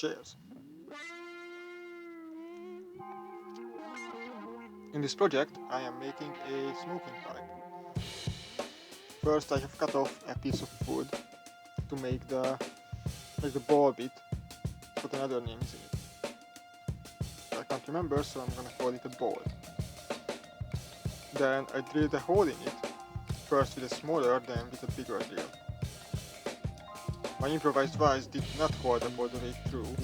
chairs. In this project, I am making a smoking pipe. First, I have cut off a piece of wood to make the ball bit, put another names in it. I can't remember, so I'm gonna call it a ball. Then I drilled a hole in it, first with a smaller, then with a bigger drill. My improvised vise did not hold up all the way through,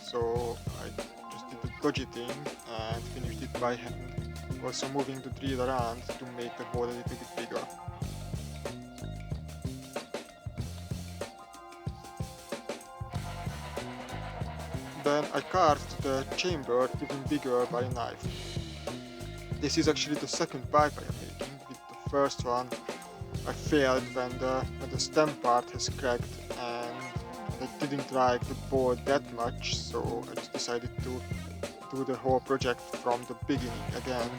so I just did the dodgy thing and finished it by hand, also moving the drill around to make the hole a little bit bigger. Then I carved the chamber even bigger by a knife. This is actually the second pipe I am making. With the first one I failed when the stem part has cracked and I didn't like the ball that much, so I just decided to do the whole project from the beginning again.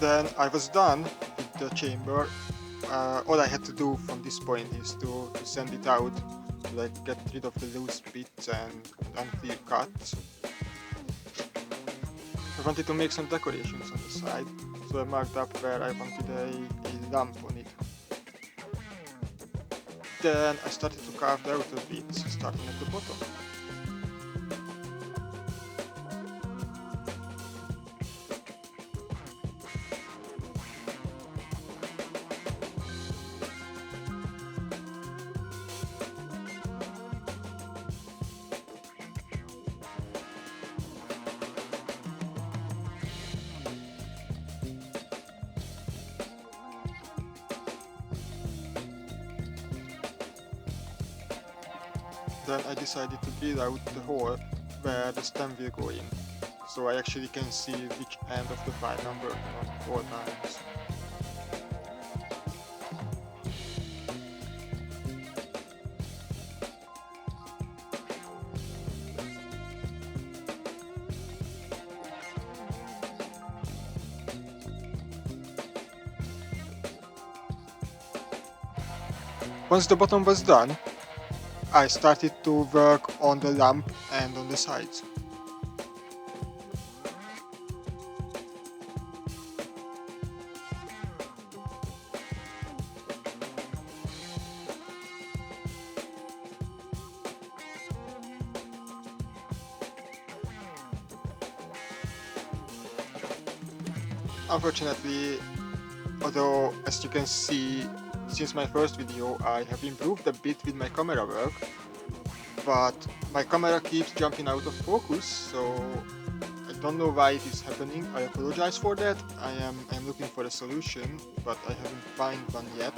Then I was done with the chamber. All I had to do from this point is to send it out, to like get rid of the loose bits and unclear cuts. I wanted to make some decorations on the side, so I marked up where I wanted a lamp on it. Then I started to carve the outer bits, starting at the bottom. Then I decided to drill out the hole where the stem will go in, so I actually can see which end of the pipe I'm working on all times. Once the bottom was done, I started to work on the lamp and on the sides. Unfortunately, although as you can see, since my first video I have improved a bit with my camera work, but my camera keeps jumping out of focus, so I don't know why it is happening. I apologize for that. I'm looking for a solution, but I haven't found one yet.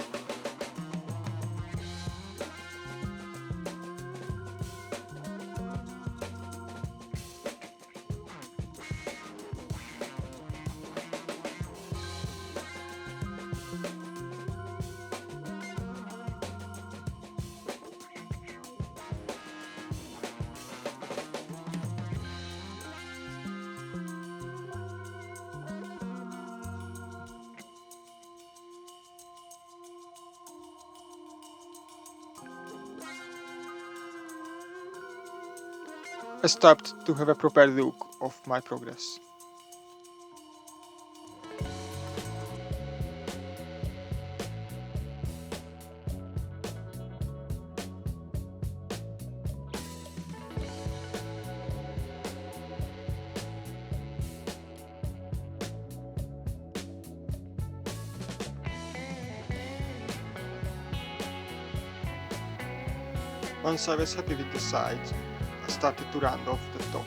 I stopped to have a proper look of my progress. Once I was happy with the sides, I started to round off the top.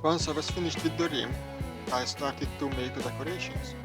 Once I was finished with the rim, I started to make the decorations.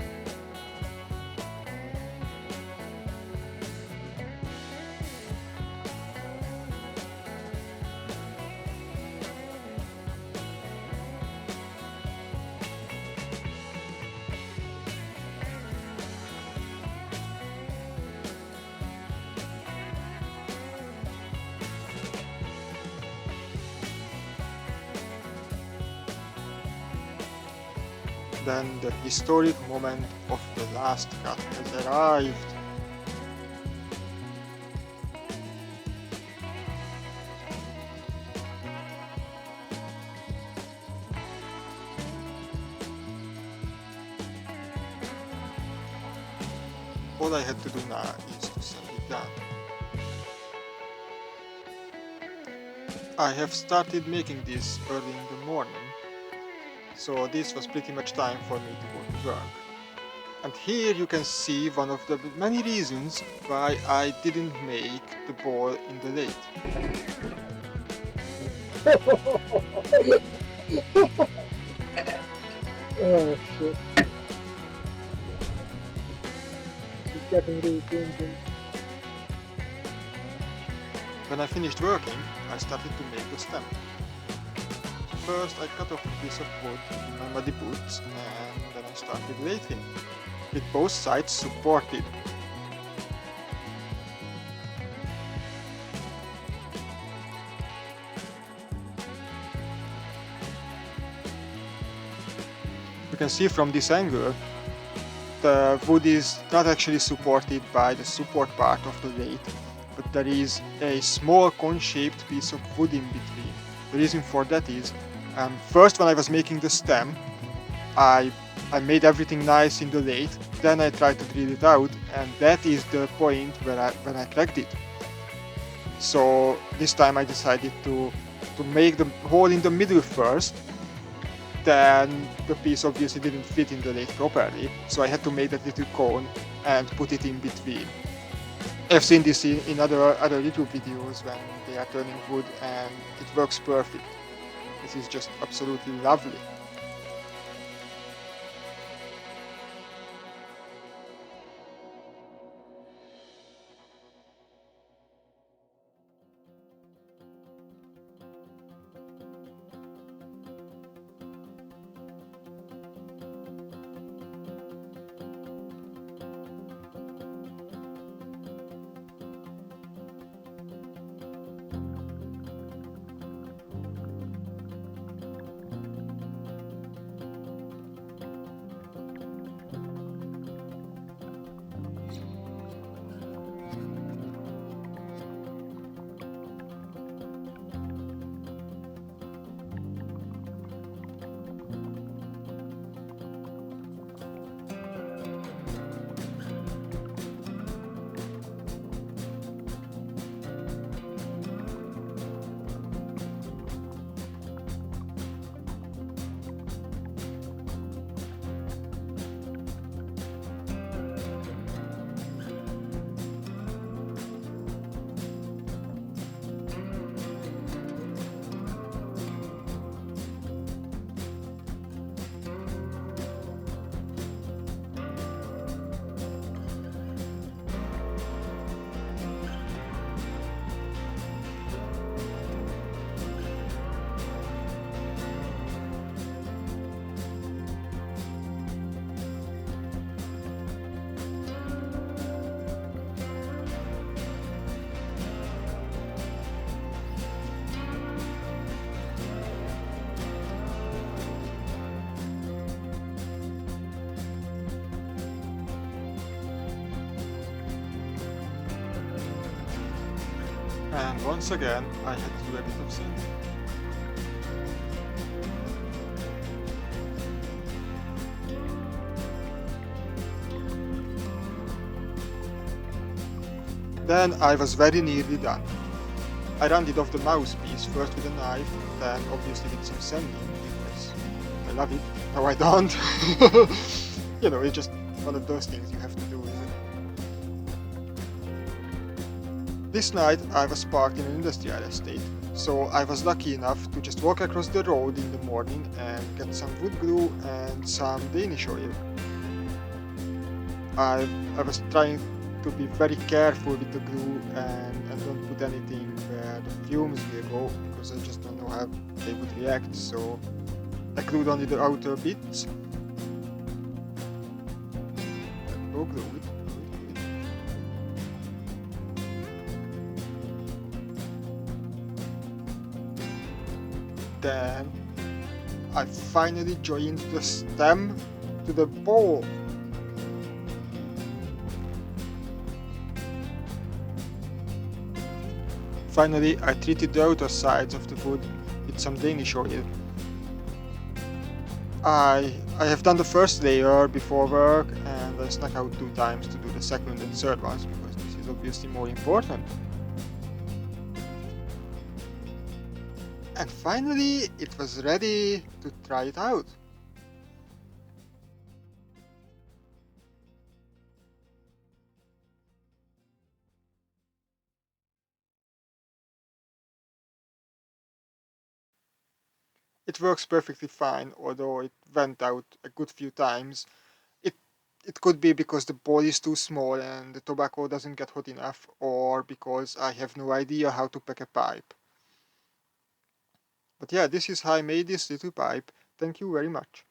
Then the historic moment of the last cut has arrived. All I had to do now is to send it down. I have started making this early in the morning, so this was pretty much time for me to go to work. And here you can see one of the many reasons why I didn't make the ball in the lathe. Oh shit. It's getting really changing. When I finished working, I started to make the stem. First I cut off a piece of wood in my muddy boots and then I started lathing, with both sides supported. You can see from this angle, the wood is not actually supported by the support part of the lathe, but there is a small cone-shaped piece of wood in between. The reason for that is, first when I was making the stem, I made everything nice in the lathe, then I tried to drill it out, and that is the point when I cracked it. So this time I decided to make the hole in the middle first. Then the piece obviously didn't fit in the lathe properly, so I had to make that little cone and put it in between. I've seen this in other YouTube videos when they are turning wood and it works perfect. This is just absolutely lovely. And once again, I had to do a bit of sanding. Then I was very nearly done. I rounded off the mouthpiece first with a knife, then obviously with some sanding because I love it. No, I don't. You know, it's just one of those things you have to do, isn't it? This night I was parked in an industrial estate, so I was lucky enough to just walk across the road in the morning and get some wood glue and some Danish oil. I was trying to be very careful with the glue and don't put anything where the fumes will go, because I just don't know how they would react, so I glued only the outer bits. Go glue it. Then I finally joined the stem to the bowl. Finally, I treated the outer sides of the wood with some Danish oil. I have done the first layer before work, and I snuck out 2 times to do the second and third ones because this is obviously more important. And finally, it was ready to try it out. It works perfectly fine, although it went out a good few times. It it could be because the bowl is too small and the tobacco doesn't get hot enough, or because I have no idea how to pack a pipe. But yeah, this is how I made this little pipe. Thank you very much.